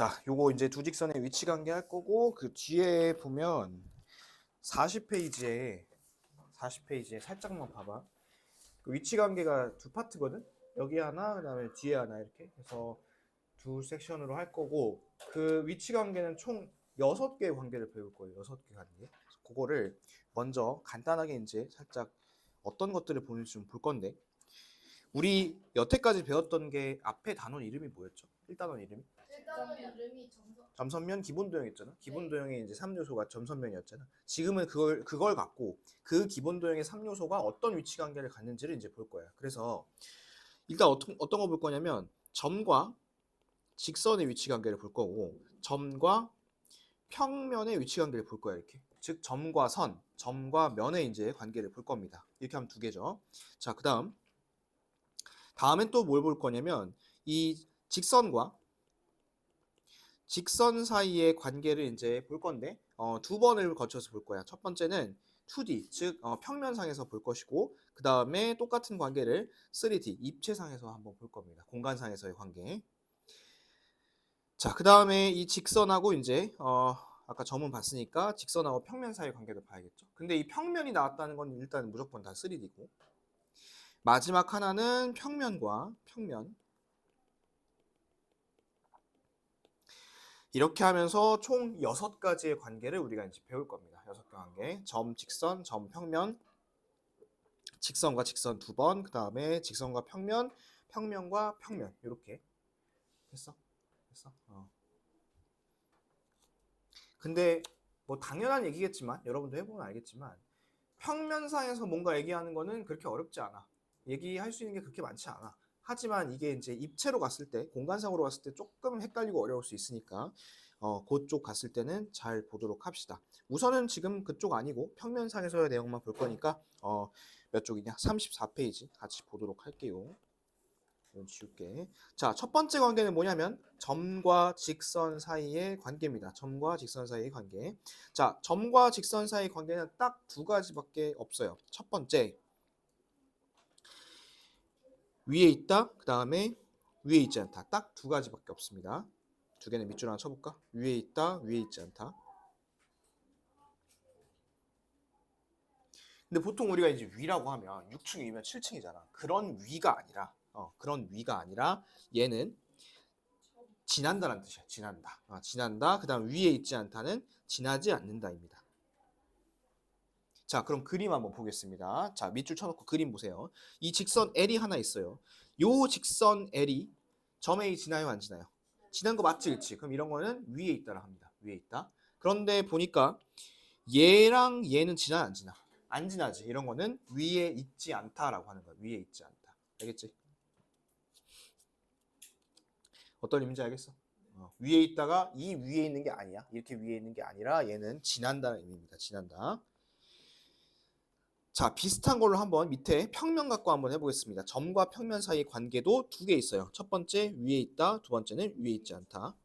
자, 요거 이제 두 직선의 위치 관계 할 거고 그 뒤에 보면 40페이지에 살짝만 봐봐. 그 위치 관계가 두 파트거든. 여기 하나, 그다음에 뒤에 하나 이렇게 해서 두 섹션으로 할 거고 그 위치 관계는 총 6개의 관계를 배울 거예요. 6개 관계. 그래서 그거를 먼저 간단하게 이제 살짝 어떤 것들을 보는지 좀 볼 건데 우리 여태까지 배웠던 게 앞에 단원 이름이 뭐였죠? 1단원 이름이? 일단은 이름이 점선면 기본 도형이었잖아. 기본 도형의 이제 3요소가 점선면이었잖아. 지금은 그걸 갖고 그 기본 도형의 3요소가 어떤 위치 관계를 갖는지를 이제 볼 거야. 그래서 일단 어떤 거 볼 거냐면 점과 직선의 위치 관계를 볼 거고 점과 평면의 위치 관계를 볼 거야. 이렇게. 즉 점과 선, 점과 면의 이제 관계를 볼 겁니다. 이렇게 하면 두 개죠. 자, 다음엔 또 뭘 볼 거냐면 이 직선과 직선 사이의 관계를 이제 볼 건데 두 번을 거쳐서 볼 거야. 첫 번째는 2D, 즉 평면상에서 볼 것이고 그 다음에 똑같은 관계를 3D, 입체상에서 한번 볼 겁니다. 공간상에서의 관계. 자, 그 다음에 이 직선하고 이제 아까 점은 봤으니까 직선하고 평면 사이의 관계도 봐야겠죠. 근데 이 평면이 나왔다는 건 일단 무조건 다 3D고 마지막 하나는 평면과 평면. 이렇게 하면서 총 6가지의 관계를 우리가 이제 배울 겁니다. 6개 관계. 점, 직선, 점, 평면, 직선과 직선 두 번, 그 다음에 직선과 평면, 평면과 평면. 이렇게 했어? 했어? 근데 뭐 당연한 얘기겠지만 여러분도 해보면 알겠지만 평면상에서 뭔가 얘기하는 거는 그렇게 어렵지 않아. 얘기할 수 있는 게 그렇게 많지 않아. 하지만 이게 이제 입체로 갔을 때, 공간상으로 갔을 때 조금 헷갈리고 어려울 수 있으니까 그쪽 갔을 때는 잘 보도록 합시다. 우선은 지금 그쪽 아니고 평면상에서의 내용만 볼 거니까 몇 쪽이냐? 34페이지 같이 보도록 할게요. 이건 지울게. 자, 첫 번째 관계는 뭐냐면 점과 직선 사이의 관계입니다. 점과 직선 사이의 관계. 자, 점과 직선 사이의 관계는 딱 두 가지밖에 없어요. 첫 번째, 위에 있다. 그 다음에 위에 있지 않다. 딱 두 가지밖에 없습니다. 두 개는 밑줄 하나 쳐볼까? 위에 있다. 위에 있지 않다. 근데 보통 우리가 이제 위라고 하면 6층 위면 7층이잖아. 그런 위가 아니라 얘는 지난다라는 뜻이야. 지난다. 지난다. 그 다음 위에 있지 않다는 지나지 않는다입니다. 자, 그럼 그림 한번 보겠습니다. 자, 밑줄 쳐놓고 그림 보세요. 이 직선 L이 하나 있어요. 요 직선 L이 점 A 지나요, 안 지나요? 지난 거 맞지, 그치? 그럼 이런 거는 위에 있다라 합니다. 위에 있다. 그런데 보니까 얘랑 얘는 지나, 안 지나? 안 지나지. 이런 거는 위에 있지 않다라고 하는 거야. 위에 있지 않다. 알겠지? 어떤 의미인지 알겠어? 위에 있다가 이 위에 있는 게 아니야. 이렇게 위에 있는 게 아니라 얘는 지난다는 의미입니다. 지난다. 자, 비슷한 걸로 한번 밑에 평면 갖고 한번 해보겠습니다. 점과 평면 사이 관계도 두 개 있어요. 첫 번째 위에 있다, 두 번째는 위에 있지 않다.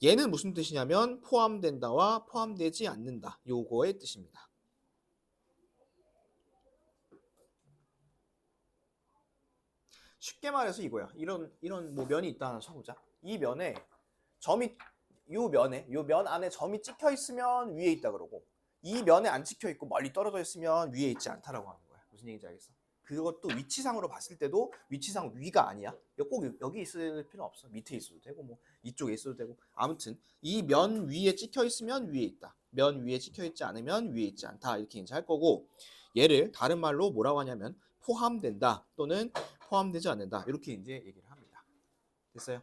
얘는 무슨 뜻이냐면 포함된다와 포함되지 않는다. 요거의 뜻입니다. 쉽게 말해서 이거야. 이런 뭐 면이 있다 하나 쳐보자. 이 면에 요 면 안에 점이 찍혀 있으면 위에 있다 그러고 이 면에 안 찍혀 있고 멀리 떨어져 있으면 위에 있지 않다라고 하는 거야. 무슨 얘기인지 알겠어? 그것도 위치상으로 봤을 때도 위치상 위가 아니야. 꼭 여기 있을 필요 없어. 밑에 있어도 되고 뭐 이쪽에 있어도 되고 아무튼 이 면 위에 찍혀 있으면 위에 있다. 면 위에 찍혀 있지 않으면 위에 있지 않다. 이렇게 이제 할 거고 얘를 다른 말로 뭐라고 하냐면 포함된다 또는 포함되지 않는다. 이렇게 이제 얘기를 합니다. 됐어요?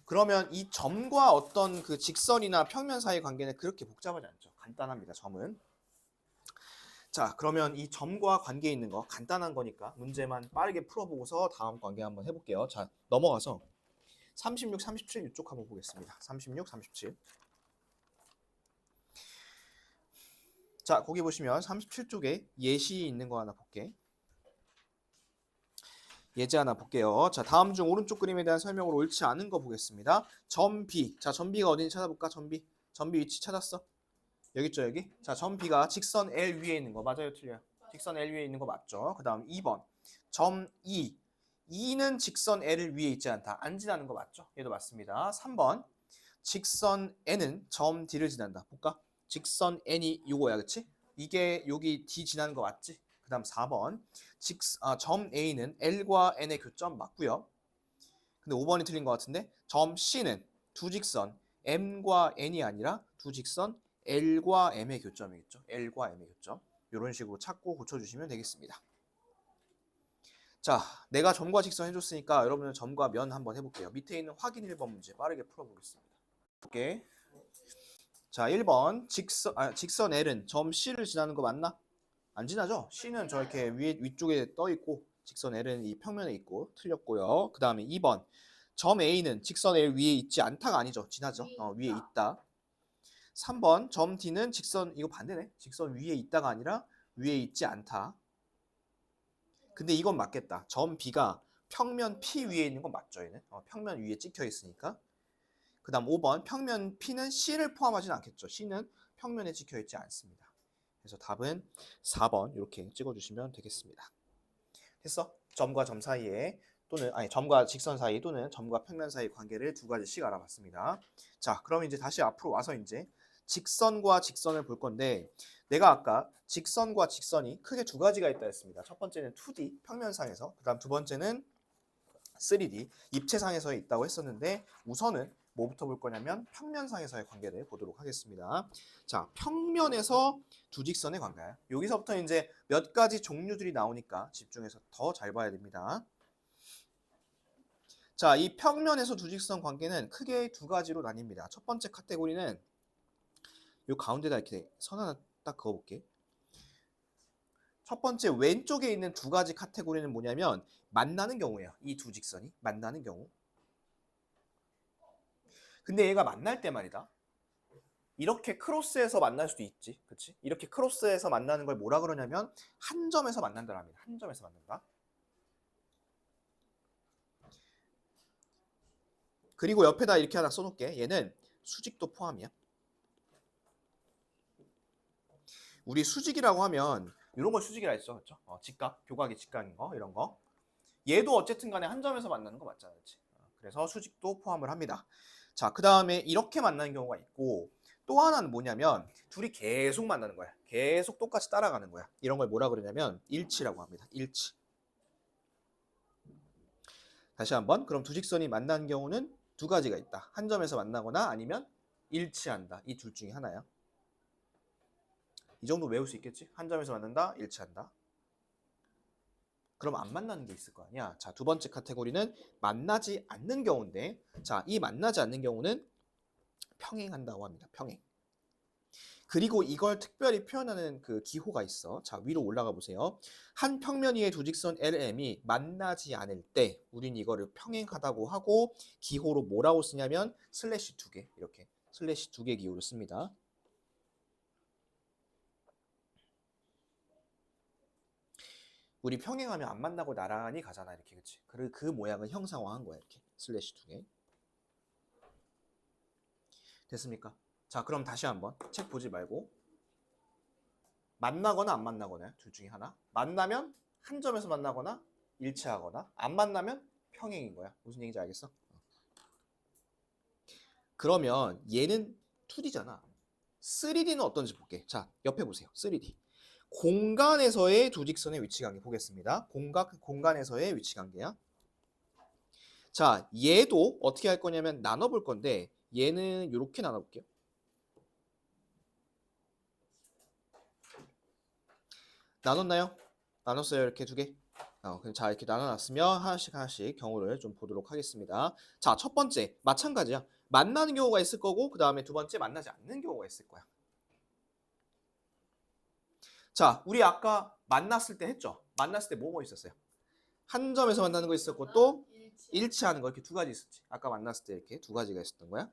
그러면 이 점과 어떤 그 직선이나 평면 사이 관계는 그렇게 복잡하지 않죠. 간단합니다. 점은. 자, 그러면 이 점과 관계 있는 거 간단한 거니까 문제만 빠르게 풀어보고서 다음 관계 한번 해볼게요. 자, 넘어가서 36, 37 이쪽 한번 보겠습니다. 36, 37. 자, 거기 보시면 37쪽에 예시 있는 거 하나 볼게. 예제 하나 볼게요. 자, 다음 중 오른쪽 그림에 대한 설명으로 옳지 않은 거 보겠습니다. 점 B. 자, 점 B가 어딘지 찾아볼까? 점 B. 점 B 위치 찾았어? 여기 있죠, 여기? 자, 점 B가 직선 L 위에 있는 거 맞아요, 틀려요? 직선 L 위에 있는 거 맞죠? 그 다음 2번. 점 E. E는 직선 L을 위에 있지 않다. 안 지나는 거 맞죠? 얘도 맞습니다. 3번. 직선 N은 점 D를 지난다. 볼까? 직선 N이 요거야, 그치? 이게 여기 D 지나는 거 맞지? 그 다음 4번. 점 A는 L과 N의 교점 맞고요. 근데 5번이 틀린 것 같은데 점 C는 두 직선 M과 N이 아니라 두 직선 L과 M의 교점이겠죠. L과 M의 교점. 이런 식으로 찾고 고쳐주시면 되겠습니다. 자, 내가 점과 직선 해줬으니까 여러분은 점과 면 한번 해볼게요. 밑에 있는 확인 1번 문제 빠르게 풀어보겠습니다. 오케이. 자, 1번 직선 L은 점 C를 지나는 거 맞나? 안 지나죠? C는 저렇게 위쪽에 떠 있고 직선 L은 이 평면에 있고 틀렸고요. 그 다음에 2번 점 A는 직선 L 위에 있지 않다가 아니죠. 지나죠. 위에 있다. 3번 점 D는 직선 이거 반대네. 직선 위에 있다가 아니라 위에 있지 않다. 근데 이건 맞겠다. 점 B가 평면 P 위에 있는 건 맞죠. 얘는 평면 위에 찍혀 있으니까. 그 다음 5번 평면 P는 C를 포함하지는 않겠죠. C는 평면에 찍혀 있지 않습니다. 그래서 답은 4번 이렇게 찍어주시면 되겠습니다. 됐어? 점과 점 사이에 또는 점과 직선 사이 또는 점과 평면 사이 관계를 두 가지씩 알아봤습니다. 자, 그럼 이제 다시 앞으로 와서 이제 직선과 직선을 볼 건데 내가 아까 직선과 직선이 크게 두 가지가 있다 했습니다. 첫 번째는 2D 평면상에서, 그 다음 두 번째는 3D 입체상에서 있다고 했었는데 우선은 뭐부터 볼 거냐면 평면상에서의 관계를 보도록 하겠습니다. 자, 평면에서 두 직선의 관계야. 여기서부터 이제 몇 가지 종류들이 나오니까 집중해서 더 잘 봐야 됩니다. 자, 이 평면에서 두 직선 관계는 크게 두 가지로 나뉩니다. 첫 번째 카테고리는 이 가운데다 이렇게 선 하나 딱 그어볼게. 첫 번째 왼쪽에 있는 두 가지 카테고리는 뭐냐면 만나는 경우예요. 이 두 직선이 만나는 경우. 근데 얘가 만날 때 말이다. 이렇게 크로스해서 만날 수도 있지. 그치? 이렇게 크로스해서 만나는 걸 뭐라 그러냐면 한 점에서 만난다랍니다. 한 점에서 만난다. 그리고 옆에다 이렇게 하나 써놓을게. 얘는 수직도 포함이야. 우리 수직이라고 하면 이런 걸 수직이라 했죠. 그렇죠? 직각, 교각이 직각인 거 이런 거. 얘도 어쨌든 간에 한 점에서 만나는 거 맞잖아. 그치? 그래서 수직도 포함을 합니다. 자, 그 다음에 이렇게 만나는 경우가 있고 또 하나는 뭐냐면 둘이 계속 만나는 거야. 계속 똑같이 따라가는 거야. 이런 걸 뭐라 그러냐면 일치라고 합니다. 일치. 다시 한번. 그럼 두 직선이 만나는 경우는 두 가지가 있다. 한 점에서 만나거나 아니면 일치한다. 이 둘 중에 하나야. 이 정도 외울 수 있겠지? 한 점에서 만난다, 일치한다. 그럼 안 만나는 게 있을 거 아니야. 자, 두 번째 카테고리는 만나지 않는 경우인데, 자, 이 만나지 않는 경우는 평행한다고 합니다. 평행. 그리고 이걸 특별히 표현하는 그 기호가 있어. 자, 위로 올라가 보세요. 한 평면 위의 두 직선 LM이 만나지 않을 때 우린 이거를 평행하다고 하고 기호로 뭐라고 쓰냐면 슬래시 2개. 이렇게 슬래시 2개 기호를 씁니다. 우리 평행하면 안 만나고 나란히 가잖아. 이렇게. 그치? 그 모양을 형상화한 거야. 이렇게 슬래시 2개. 됐습니까? 자, 그럼 다시 한번 책 보지 말고 만나거나 안 만나거나 둘 중에 하나. 만나면 한 점에서 만나거나 일치하거나 안 만나면 평행인 거야. 무슨 얘기인지 알겠어? 그러면 얘는 2D잖아. 3D는 어떤지 볼게. 자, 옆에 보세요. 3D. 공간에서의 두 직선의 위치 관계 보겠습니다. 공간에서의 위치 관계야. 자, 얘도 어떻게 할 거냐면 나눠볼 건데 얘는 이렇게 나눠볼게요. 나눴나요? 나눴어요. 이렇게 두 개. 자, 이렇게 나눠놨으면 하나씩 경우를 좀 보도록 하겠습니다. 자, 첫 번째 마찬가지야. 만나는 경우가 있을 거고 그 다음에 두 번째 만나지 않는 경우가 있을 거야. 자, 우리 아까 만났을 때 했죠? 만났을 때 뭐 있었어요? 한 점에서 만나는 거 있었고 또 일치하는 거 이렇게 두 가지 있었지. 아까 만났을 때 이렇게 두 가지가 있었던 거야.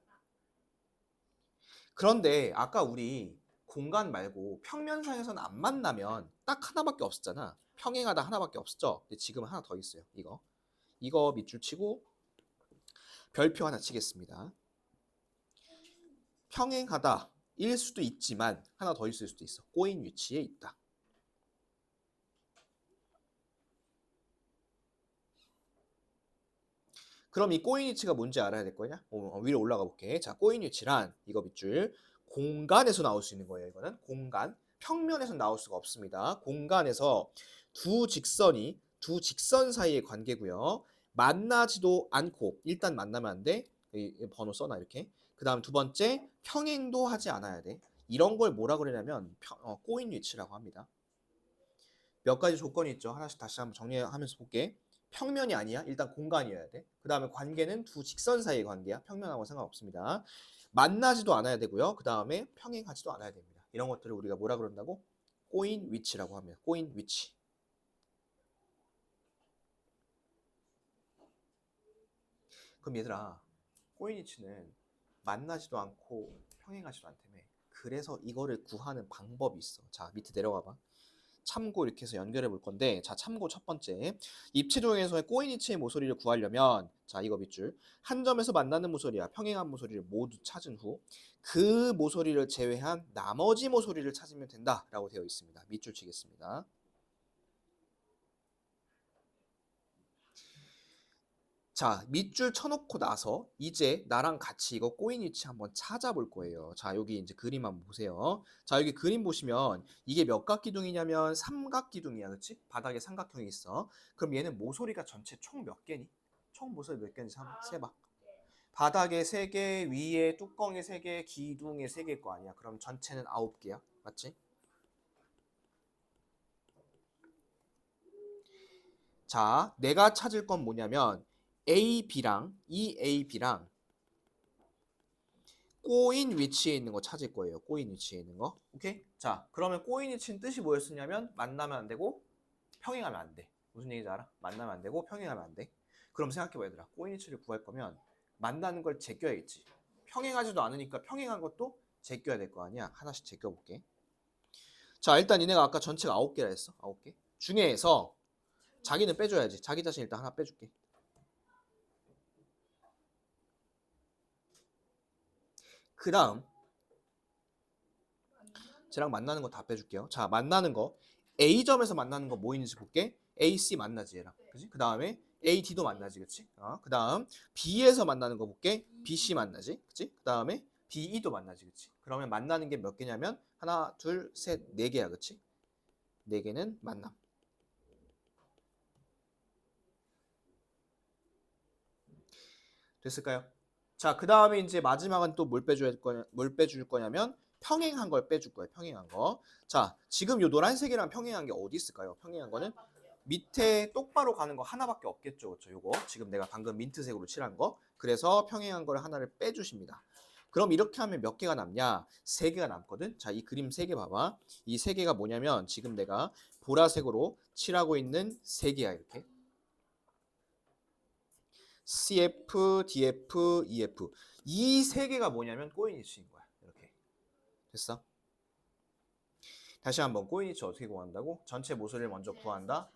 그런데 아까 우리 공간 말고 평면상에서는 안 만나면 딱 하나밖에 없었잖아. 평행하다 하나밖에 없었죠. 근데 지금은 하나 더 있어요. 이거 밑줄 치고 별표 하나 치겠습니다. 평행하다 일 수도 있지만 하나 더 있을 수도 있어. 꼬인 위치에 있다. 그럼 이 꼬인 위치가 뭔지 알아야 될 거냐? 위로 올라가 볼게. 자, 꼬인 위치란 이거 밑줄 공간에서 나올 수 있는 거예요. 이거는 공간. 평면에서 나올 수가 없습니다. 공간에서 두 직선 사이의 관계고요. 만나지도 않고 일단 만나면 안 돼. 이 번호 써놔 이렇게. 그다음 두 번째 평행도 하지 않아야 돼. 이런 걸 뭐라 그러냐면 꼬인 위치라고 합니다. 몇 가지 조건이 있죠. 하나씩 다시 한번 정리하면서 볼게. 평면이 아니야. 일단 공간이어야 돼. 그 다음에 관계는 두 직선 사이의 관계야. 평면하고 상관없습니다. 만나지도 않아야 되고요. 그 다음에 평행하지도 않아야 됩니다. 이런 것들을 우리가 뭐라 그런다고? 꼬인 위치라고 합니다. 꼬인 위치. 그럼 얘들아, 꼬인 위치는 만나지도 않고 평행하지도 않다며. 그래서 이거를 구하는 방법이 있어. 자, 밑에 내려가 봐. 참고 이렇게 해서 연결해 볼 건데, 자, 참고 첫 번째. 입체조형에서의 꼬인 위치의 모서리를 구하려면, 자, 이거 밑줄. 한 점에서 만나는 모서리와 평행한 모서리를 모두 찾은 후 그 모서리를 제외한 나머지 모서리를 찾으면 된다라고 되어 있습니다. 밑줄 치겠습니다. 자, 밑줄 쳐놓고 나서 이제 나랑 같이 이거 꼬인 위치 한번 찾아볼 거예요. 자, 여기 이제 그림 한번 보세요. 자, 여기 그림 보시면 이게 몇 각기둥이냐면 삼각기둥이야. 그치? 바닥에 삼각형이 있어. 그럼 얘는 모서리가 전체 총 몇 개니? 총 모서리 몇 개인지 한번 세봐. 바닥에 3개, 위에 뚜껑에 3개, 기둥에 3개일 거 아니야. 그럼 전체는 9개야. 맞지? 자, 내가 찾을 건 뭐냐면 A, B랑 이 A, B랑 꼬인 위치에 있는 거 찾을 거예요. 꼬인 위치에 있는 거. 오케이? 자, 그러면 꼬인 위치는 뜻이 뭐였었냐면 만나면 안 되고 평행하면 안 돼. 무슨 얘기인지 알아? 만나면 안 되고 평행하면 안 돼. 그럼 생각해봐 얘들아. 꼬인 위치를 구할 거면 만나는 걸 제껴야겠지. 평행하지도 않으니까 평행한 것도 제껴야 될 거 아니야. 하나씩 제껴볼게. 자, 일단 니네가 아까 전체가 9개라 했어. 9개. 중에서 자기는 빼줘야지. 자기 자신 일단 하나 빼줄게. 그 다음 쟤랑 만나는 거 다 빼줄게요. 자, 만나는 거 A점에서 만나는 거 뭐 있는지 볼게. AC 만나지 얘랑. 그지? 그 다음에 AD도 만나지. 그치? 그 다음 B에서 만나는 거 볼게. BC 만나지. 그치? 그 다음에 BE도 만나지. 그치? 그러면 만나는 게 몇 개냐면 하나, 둘, 셋, 4개야. 그치? 4개는 만남. 됐을까요? 자, 그 다음에 이제 마지막은 또 뭘 빼줄 거냐면 평행한 걸 빼줄 거예요. 평행한 거. 자, 지금 요 노란색이랑 평행한 게 어디 있을까요? 평행한 거는 밑에 똑바로 가는 거 하나밖에 없겠죠. 그렇죠? 요거 지금 내가 방금 민트색으로 칠한 거. 그래서 평행한 걸 하나를 빼주십니다. 그럼 이렇게 하면 몇 개가 남냐? 3개가 남거든. 자, 이 그림 3개 봐봐. 이 3개가 뭐냐면 지금 내가 보라색으로 칠하고 있는 3개야. 이렇게. CF, DF, EF 이 3개가 뭐냐면 꼬인 위치인 거야. 이렇게 됐어? 다시 한번 꼬인 위치 어떻게 구한다고? 전체 모서리를 먼저 구한다.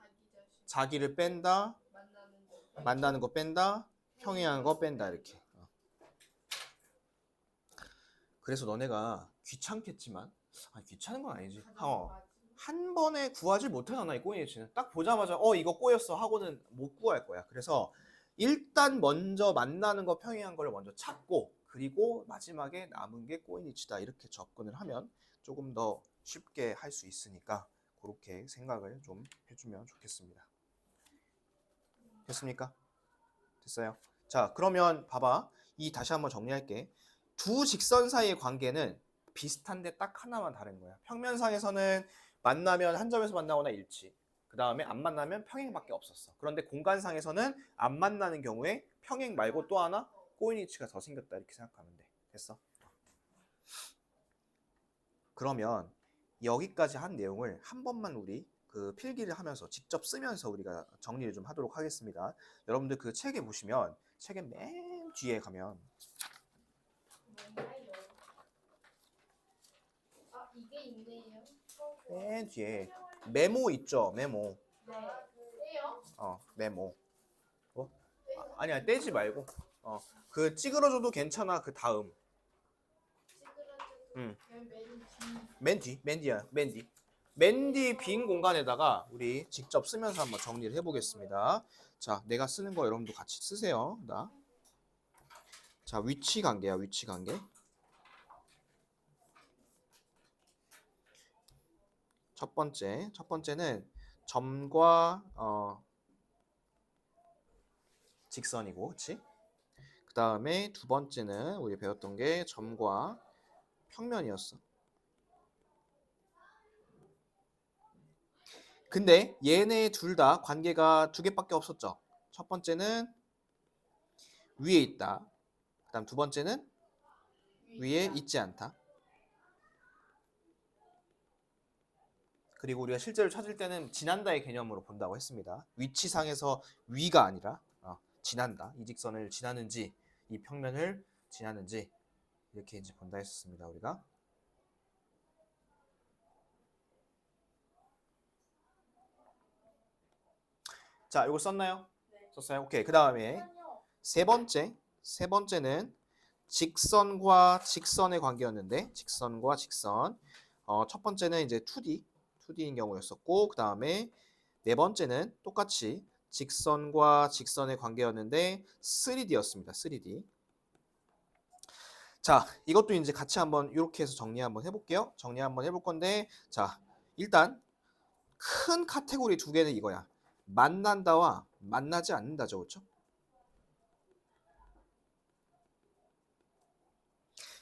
자기를 뺀다. 만나는 거 뺀다. 평행한 거 뺀다. 이렇게. 그래서 너네가 귀찮겠지만 귀찮은 건 아니지. 한 번에 구하지 못하잖아. 이 꼬인 위치는. 딱 보자마자 이거 꼬였어 하고는 못 구할 거야. 그래서 일단 먼저 만나는 거 평행한 걸 먼저 찾고 그리고 마지막에 남은 게 꼬인 위치다 이렇게 접근을 하면 조금 더 쉽게 할 수 있으니까 그렇게 생각을 좀 해주면 좋겠습니다. 됐습니까? 됐어요. 자, 그러면 봐봐. 다시 한번 정리할게. 두 직선 사이의 관계는 비슷한데 딱 하나만 다른 거야. 평면상에서는 만나면 한 점에서 만나거나 일치. 그 다음에 안 만나면 평행밖에 없었어. 그런데 공간상에서는 안 만나는 경우에 평행 말고 또 하나 꼬인 위치가 더 생겼다 이렇게 생각하면 돼. 됐어? 그러면 여기까지 한 내용을 한 번만 우리 그 필기를 하면서 직접 쓰면서 우리가 정리를 좀 하도록 하겠습니다. 여러분들 그 책에 보시면 책의 맨 뒤에 가면 이게 있네요. 맨 뒤에 메모 있죠? 메모. 메모. 아니야, 떼지 말고. 그 찌그러져도 괜찮아. 그 다음. 맨 뒤야. 맨 뒤 빈 공간에다가 우리 직접 쓰면서 한번 정리를 해보겠습니다. 자, 내가 쓰는 거 여러분도 같이 쓰세요. 자, 위치 관계야, 위치 관계. 첫 번째는 점과 직선이고, 그렇지? 그 다음에 두 번째는 우리 배웠던 게 점과 평면이었어. 근데 얘네 둘 다 관계가 두 개밖에 없었죠. 첫 번째는 위에 있다. 그 다음 두 번째는 위에 있지 않다. 그리고 우리가 실제로 찾을 때는 지난다의 개념으로 본다고 했습니다. 위치상에서 위가 아니라 지난다. 이 직선을 지나는지 이 평면을 지나는지 이렇게 이제 본다 했었습니다. 우리가. 자, 이거 썼나요? 네. 썼어요? 오케이. 그 다음에 세 번째는 직선과 직선의 관계였는데 직선과 직선. 첫 번째는 이제 2D인 경우였었고 그 다음에 네 번째는 똑같이 직선과 직선의 관계였는데 3D였습니다. 3D. 자, 이것도 이제 같이 한번 이렇게 해서 정리 한번 해볼게요. 정리 한번 해볼 건데 자, 일단 큰 카테고리 두 개는 이거야. 만난다와 만나지 않는다죠. 그렇죠?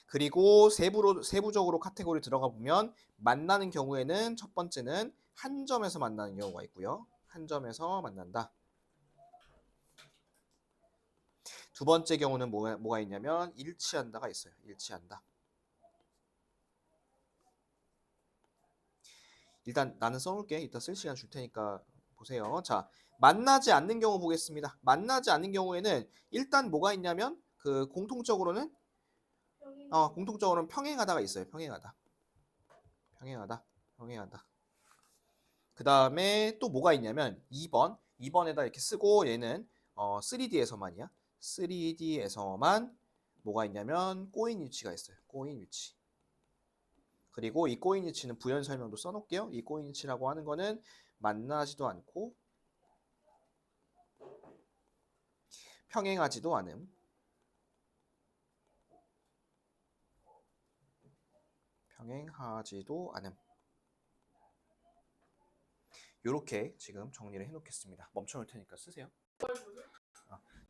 그리고 세부적으로 카테고리 들어가 보면 만나는 경우에는 첫 번째는 한 점에서 만나는 경우가 있고요. 한 점에서 만난다. 두 번째 경우는 뭐가 있냐면 일치한다가 있어요. 일치한다. 일단 나는 써놓을게. 이따 쓸 시간 줄 테니까 보세요. 자, 만나지 않는 경우 보겠습니다. 만나지 않는 경우에는 일단 뭐가 있냐면 그 공통적으로는 평행하다가 있어요. 평행하다. 그 다음에 또 뭐가 있냐면 2번에다 이렇게 쓰고 얘는 3D에서만이야. 3D에서만 뭐가 있냐면 꼬인 위치가 있어요. 꼬인 위치. 그리고 이 꼬인 위치는 부연 설명도 써놓을게요. 이 꼬인 위치라고 하는 거는 만나지도 않고 평행하지도 않음. 요렇게 지금 정리를 해놓겠습니다. 멈춰놓을 테니까 쓰세요.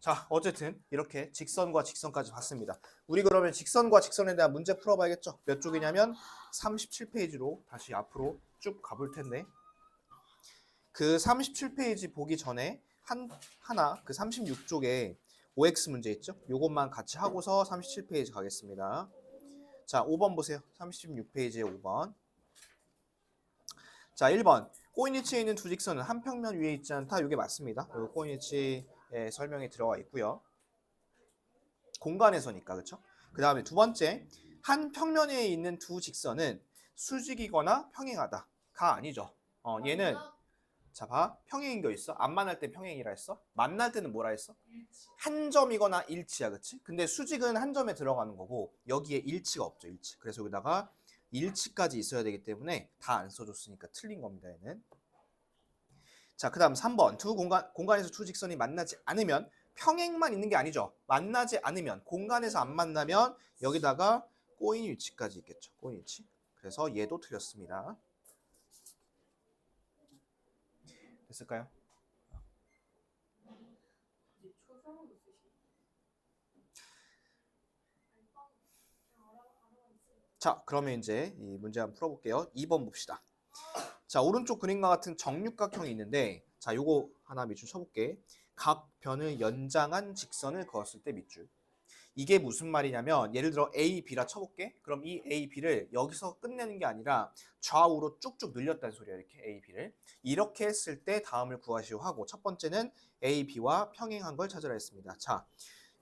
자, 어쨌든 이렇게 직선과 직선까지 봤습니다. 우리 그러면 직선과 직선에 대한 문제 풀어봐야겠죠? 몇 쪽이냐면 37페이지로 다시 앞으로 쭉 가볼 텐데 그 37페이지 보기 전에 하나 그 36쪽에 OX 문제 있죠? 요것만 같이 하고서 37페이지 가겠습니다. 자, 5번 보세요. 36페이지에 5번. 자, 1번. 꼬인 위치에 있는 두 직선은 한 평면 위에 있지 않다. 이게 맞습니다. 요 꼬인 위치에 설명이 들어가 있고요. 공간에서니까, 그렇죠? 그 다음에 두 번째. 한 평면에 있는 두 직선은 수직이거나 평행하다가 아니죠. 얘는 자, 봐. 평행인 거 있어? 안 만날 때 평행이라 했어? 만날 때는 뭐라 했어? 일치. 한 점이거나 일치야, 그치? 근데 수직은 한 점에 들어가는 거고 여기에 일치가 없죠, 일치. 그래서 여기다가 일치까지 있어야 되기 때문에 다 안 써줬으니까 틀린 겁니다, 얘는. 자, 그 다음 3번. 공간에서 두 직선이 만나지 않으면 평행만 있는 게 아니죠. 만나지 않으면, 공간에서 안 만나면 여기다가 꼬인 위치까지 있겠죠. 꼬인 위치. 그래서 얘도 틀렸습니다. 됐을까요? 자, 그러면 이제 이 문제 한번 풀어볼게요. 2번 봅시다. 자, 오른쪽 그림과 같은 정육각형이 있는데 자, 요거 하나 밑줄 쳐볼게. 각 변을 연장한 직선을 그었을 때 밑줄. 이게 무슨 말이냐면 예를 들어 A, B라 쳐볼게. 그럼 이 A, B를 여기서 끝내는 게 아니라 좌우로 쭉쭉 늘렸다는 소리야. 이렇게 A, B를. 이렇게 했을 때 다음을 구하시오 하고 첫 번째는 A, B와 평행한 걸 찾으라 했습니다. 자,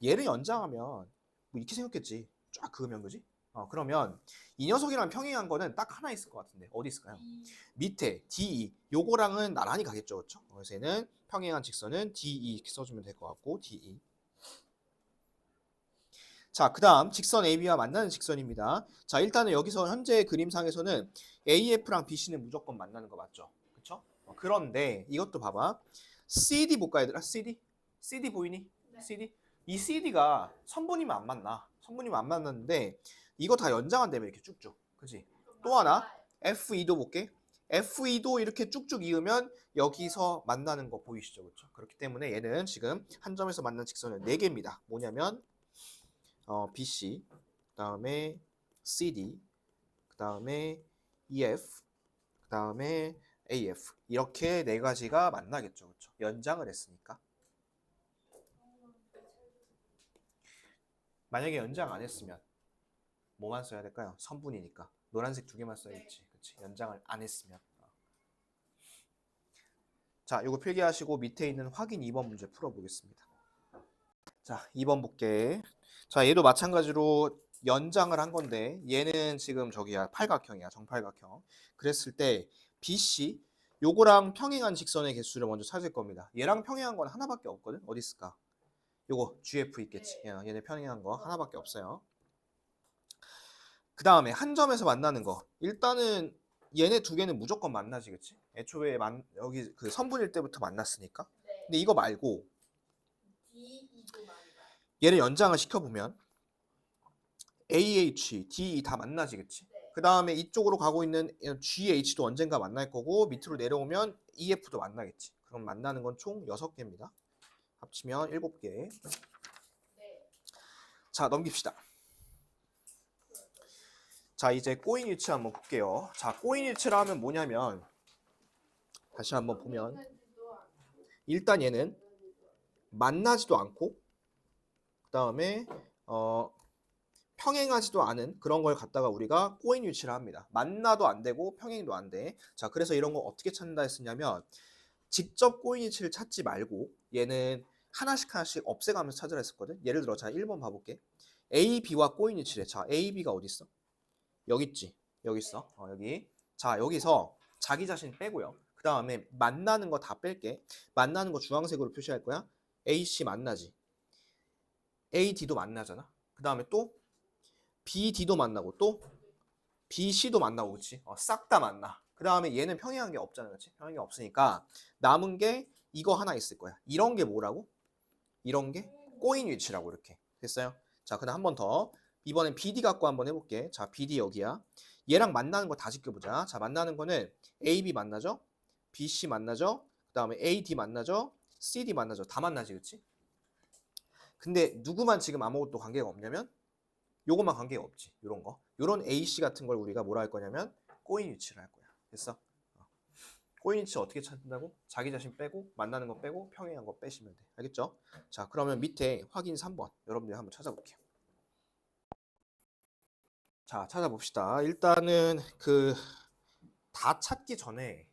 얘를 연장하면 뭐 이렇게 생겼겠지. 쫙 그으면 그지? 그러면 이 녀석이랑 평행한 거는 딱 하나 있을 것 같은데 어디 있을까요? 밑에 DE 요거랑은 나란히 가겠죠, 그렇죠? 그래서 얘는 평행한 직선은 DE 이렇게 써주면 될 것 같고 DE. 자, 그 다음 직선 AB와 만나는 직선입니다. 자, 일단은 여기서 현재 그림상에서는 AF랑 BC는 무조건 만나는 거 맞죠? 그렇죠? 그런데 이것도 봐봐. CD 볼까 얘들아? CD 보이니? 네. CD? 이 CD가 선분이면 안 맞나? 선분이면 안 맞는데 이거 다 연장한다며 이렇게 쭉쭉. 그지? 또 하나 F2도 볼게. F2도 이렇게 쭉쭉 이으면 여기서 만나는 거 보이시죠? 그렇죠? 그렇기 때문에 얘는 지금 한 점에서 만나는 직선은 4개입니다. 뭐냐면 BC, 그다음에 CD, 그다음에 EF, 그다음에 AF 이렇게 4가지가 만나겠죠. 그렇죠? 연장을 했으니까. 만약에 연장 안 했으면 뭐만 써야 될까요? 선분이니까. 노란색 2개만 써야겠지. 그치? 연장을 안 했으면. 자, 요거 필기하시고 밑에 있는 확인 2번 문제 풀어보겠습니다. 자, 2번 볼게. 자, 얘도 마찬가지로 연장을 한 건데 얘는 지금 저기야 팔각형이야. 정팔각형. 그랬을 때 BC 요거랑 평행한 직선의 개수를 먼저 찾을 겁니다. 얘랑 평행한 건 하나밖에 없거든. 어디 있을까? 요거 GF 있겠지. 얘네 평행한 거 하나밖에 없어요. 그 다음에 한 점에서 만나는 거. 일단은 얘네 2개는 무조건 만나지, 그치? 애초에 여기 그 선분일 때부터 만났으니까. 근데 이거 말고 얘를 연장을 시켜보면 AH, DE 다 만나지, 그치? 그 다음에 이쪽으로 가고 있는 GH도 언젠가 만날 거고 밑으로 내려오면 EF도 만나겠지. 그럼 만나는 건 총 6개입니다. 합치면 7개. 자, 넘깁시다. 자, 이제 꼬인 위치 한번 볼게요. 자, 꼬인 위치를 하면 뭐냐면 다시 한번 보면 일단 얘는 만나지도 않고 그 다음에 평행하지도 않은 그런 걸 갖다가 우리가 꼬인 위치를 합니다. 만나도 안 되고 평행도 안 돼. 자, 그래서 이런 거 어떻게 찾는다 했었냐면 직접 꼬인 위치를 찾지 말고 얘는 하나씩 없애가면서 찾으라 했었거든. 예를 들어 자 1번 봐볼게. A, B와 꼬인 위치래. 자, A, B가 어디 있어? 여기 있지. 여기 있어. 여기. 자, 여기서 자기 자신 빼고요. 그 다음에 만나는 거 다 뺄게. 만나는 거 주황색으로 표시할 거야. AC 만나지. AD도 만나잖아. 그 다음에 또 BD도 만나고 또 BC도 만나고 그치? 싹 다 만나. 그 다음에 얘는 평행한 게 없잖아. 그치? 평행한 게 없으니까 남은 게 이거 하나 있을 거야. 이런 게 뭐라고? 이런 게 꼬인 위치라고 이렇게. 됐어요? 자, 그다음 한 번 더. 이번엔 BD 갖고 한번 해볼게. 자, BD 여기야. 얘랑 만나는 거 다 지켜보자. 자, 만나는 거는 AB 만나죠? BC 만나죠? 그 다음에 AD 만나죠? CD 만나죠? 다 만나지, 그치? 근데 누구만 지금 아무것도 관계가 없냐면 요것만 관계가 없지. 요런 거. 요런 AC 같은 걸 우리가 뭐라 할 거냐면 꼬인 위치를 할 거야. 됐어? 꼬인 위치 어떻게 찾는다고? 자기 자신 빼고 만나는 거 빼고 평행한 거 빼시면 돼. 알겠죠? 자, 그러면 밑에 확인 3번 여러분들 한번 찾아볼게요. 자, 찾아봅시다. 일단은 그 다 찾기 전에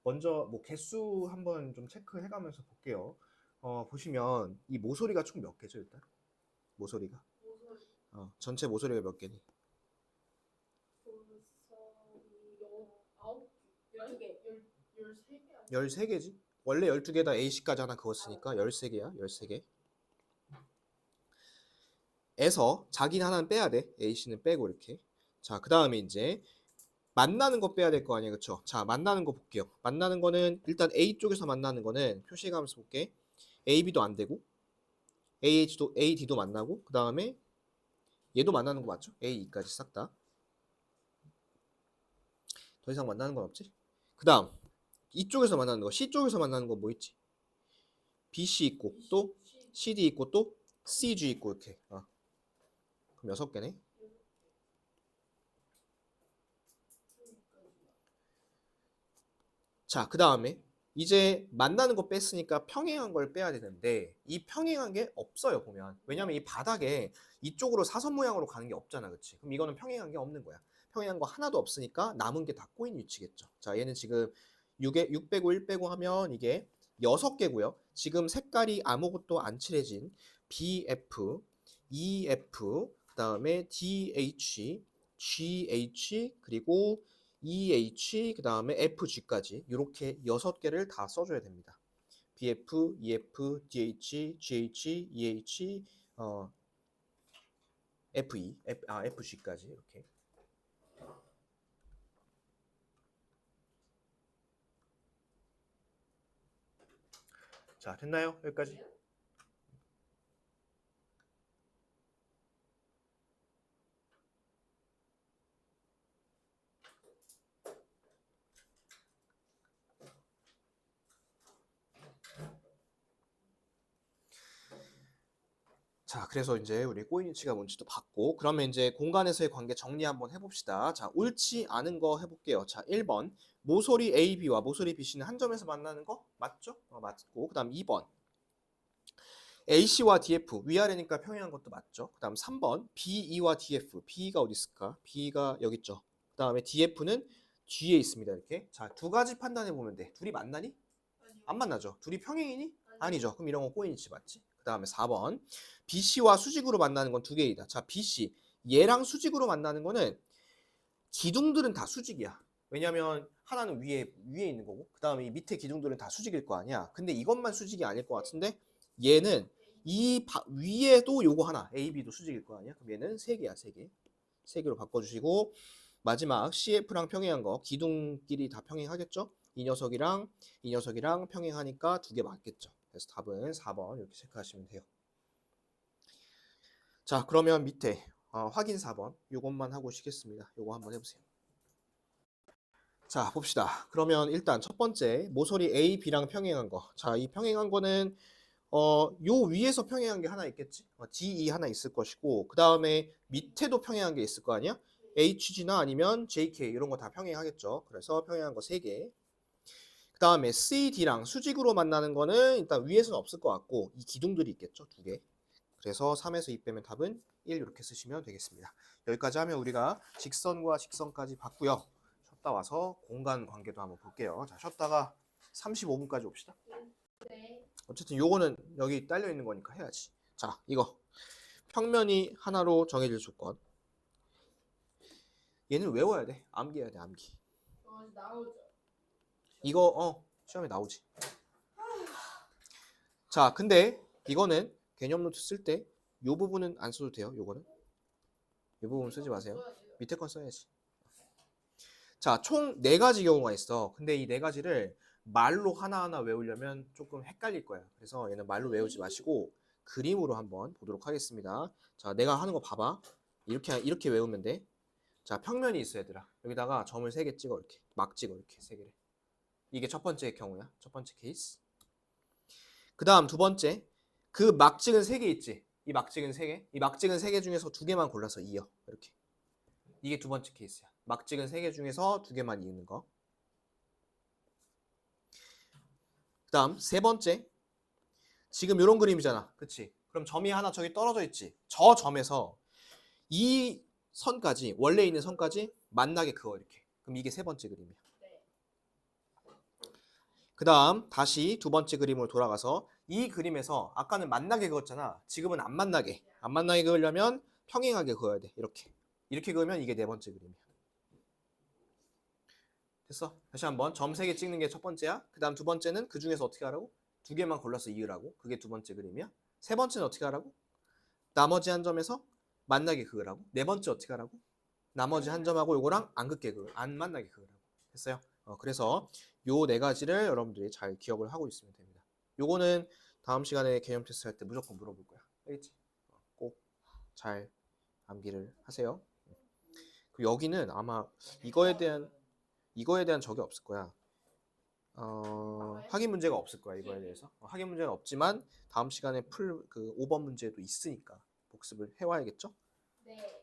먼저 뭐 개수 한번 좀 체크해 가면서 볼게요. 보시면 이 모서리가 총 몇 개죠, 일단? 모서리가. 전체 모서리가 몇 개니? 13개지? 원래 12개다 A씨까지 하나 그었으니까 13개야. 13개. 에서 자기는 하나는 빼야 돼. A씨는 빼고 이렇게. 자, 그 다음에 이제 만나는 거 빼야 될 거 아니야, 그쵸? 자, 만나는 거 볼게요. 만나는 거는 일단 A 쪽에서 만나는 거는 표시해가면서 볼게. AB도 안 되고 AH도 AD도 만나고 그 다음에 얘도 만나는 거 맞죠? AE까지 싹 다. 더 이상 만나는 건 없지? 그 다음 이쪽에서 만나는 거 C 쪽에서 만나는 거 뭐 있지? BC 있고 또 CD 있고 또 CG 있고 이렇게. 그럼 6개네. 자, 그 다음에 이제 만나는 거 뺐으니까 평행한 걸 빼야 되는데 이 평행한 게 없어요 보면. 왜냐면 이 바닥에 이쪽으로 사선 모양으로 가는 게 없잖아, 그치? 그럼 이거는 평행한 게 없는 거야. 평행한 거 하나도 없으니까 남은 게 다 꼬인 위치겠죠. 자, 얘는 지금 6 빼고 1 빼고 하면 이게 6개고요. 지금 색깔이 아무것도 안 칠해진 BF, EF, 그 다음에 DH, GH, 그리고 EH, 그 다음에 FG까지 이렇게 6개를 다 써줘야 됩니다. BF, EF, DH, GH, EH, FE, FG까지 이렇게. 자, 됐나요? 여기까지. 자, 그래서 이제 우리 꼬인위치가 뭔지도 봤고, 그러면 이제 공간에서의 관계 정리 한번 해봅시다. 자, 옳지 않은 거 해볼게요. 자, 1번. 모서리 AB와 모서리 BC는 한 점에서 만나는 거 맞죠? 맞고, 그 다음 2번. AC와 DF, 위아래니까 평행한 것도 맞죠? 그 다음 3번. BE와 DF, B가 어디 있을까? B가 여기 있죠? 그 다음에 DF는 뒤에 있습니다. 이렇게. 자, 두 가지 판단해 보면 돼. 둘이 만나니? 안 만나죠? 둘이 평행이니? 아니죠. 그럼 이런 거 꼬인위치 맞지? 그 다음에 4번. BC와 수직으로 만나는 건 두 개이다. 자, BC. 얘랑 수직으로 만나는 거는 기둥들은 다 수직이야. 왜냐면 하나는 위에 있는 거고, 그 다음에 이 밑에 기둥들은 다 수직일 거 아니야. 근데 이것만 수직이 아닐 것 같은데, 얘는 위에도 요거 하나, A, B도 수직일 거 아니야. 그럼 얘는 세 개야, 세 개. 세 개로 바꿔주시고, 마지막 CF랑 평행한 거, 기둥끼리 다 평행하겠죠? 이 녀석이랑 평행하니까 두 개 맞겠죠. 그래서 답은 4번 이렇게 체크하시면 돼요. 자, 그러면 밑에 확인 4번 요것만 하고 쉬겠습니다. 요거 한번 해보세요. 자, 봅시다. 그러면 일단 첫 번째 모서리 A, B랑 평행한 거. 자, 이 평행한 거는 요 위에서 평행한 게 하나 있겠지? DE 하나 있을 것이고, 그 다음에 밑에도 평행한 게 있을 거 아니야? HG나 아니면 JK 이런 거 다 평행하겠죠. 그래서 평행한 거 3개. 그 다음에 CD랑 수직으로 만나는 거는 일단 위에서는 없을 것 같고, 이 기둥들이 있겠죠. 2개. 그래서 3에서 2 빼면 답은 1 이렇게 쓰시면 되겠습니다. 여기까지 하면 우리가 직선과 직선까지 봤고요. 쉬었다 와서 공간 관계도 한번 볼게요. 자, 쉬었다가 35분까지 옵시다. 네. 어쨌든 요거는 여기 딸려 있는 거니까 해야지. 자, 이거 평면이 하나로 정해질 조건. 얘는 외워야 돼. 암기해야 돼, 암기. 나오죠. 이거 시험에 나오지. 자, 근데 이거는 개념 노트 쓸 때 요 부분은 안 써도 돼요. 요거는 요 부분 쓰지 마세요. 밑에 건 써야지. 자, 총 4가지 경우가 있어. 근데 이 4가지를 말로 하나하나 외우려면 조금 헷갈릴 거야. 그래서 얘는 말로 외우지 마시고 그림으로 한번 보도록 하겠습니다. 자, 내가 하는 거 봐봐. 이렇게 외우면 돼. 자, 평면이 있어, 얘들아. 여기다가 점을 3개 찍어, 이렇게. 막 찍어, 이렇게 3개를. 이게 첫 번째 경우야. 첫 번째 케이스. 그 다음 두 번째. 그 막 찍은 3개 있지? 이 막 찍은 3개. 이 막 찍은 3개 중에서 2개만 골라서 이어. 이렇게. 이게 두 번째 케이스야. 막 찍은 3개 중에서 2개만 이는 거. 그 다음 세 번째. 지금 이런 그림이잖아. 그치? 그럼 점이 하나 저기 떨어져 있지? 저 점에서 이 선까지, 원래 있는 선까지 만나게 그어, 이렇게. 그럼 이게 세 번째 그림이야. 그 다음 다시 두 번째 그림으로 돌아가서 이 그림에서 아까는 만나게 그었잖아. 지금은 안 만나게 그으려면 평행하게 그어야 돼. 이렇게 그으면 이게 네 번째 그림이야. 됐어? 다시 한번 점 3개 찍는 게 첫 번째야. 그 다음 두 번째는 그 중에서 어떻게 하라고? 2개만 골라서 이으라고. 그게 두 번째 그림이야. 세 번째는 어떻게 하라고? 나머지 한 점에서 만나게 그으라고. 네 번째 어떻게 하라고? 나머지 한 점하고 요거랑 안 만나게 그으라고. 됐어요? 그래서 요 4가지를 여러분들이 잘 기억을 하고 있으면 됩니다. 요거는 다음 시간에 개념 테스트 할 때 무조건 물어볼 거야. 알겠지? 꼭 잘 암기를 하세요. 그 여기는 아마 이거에 대한 적이 없을 거야. 확인 문제가 없을 거야, 이거에 대해서. 확인 문제는 없지만 다음 시간에 그 5번 문제도 있으니까 복습을 해와야겠죠? 네.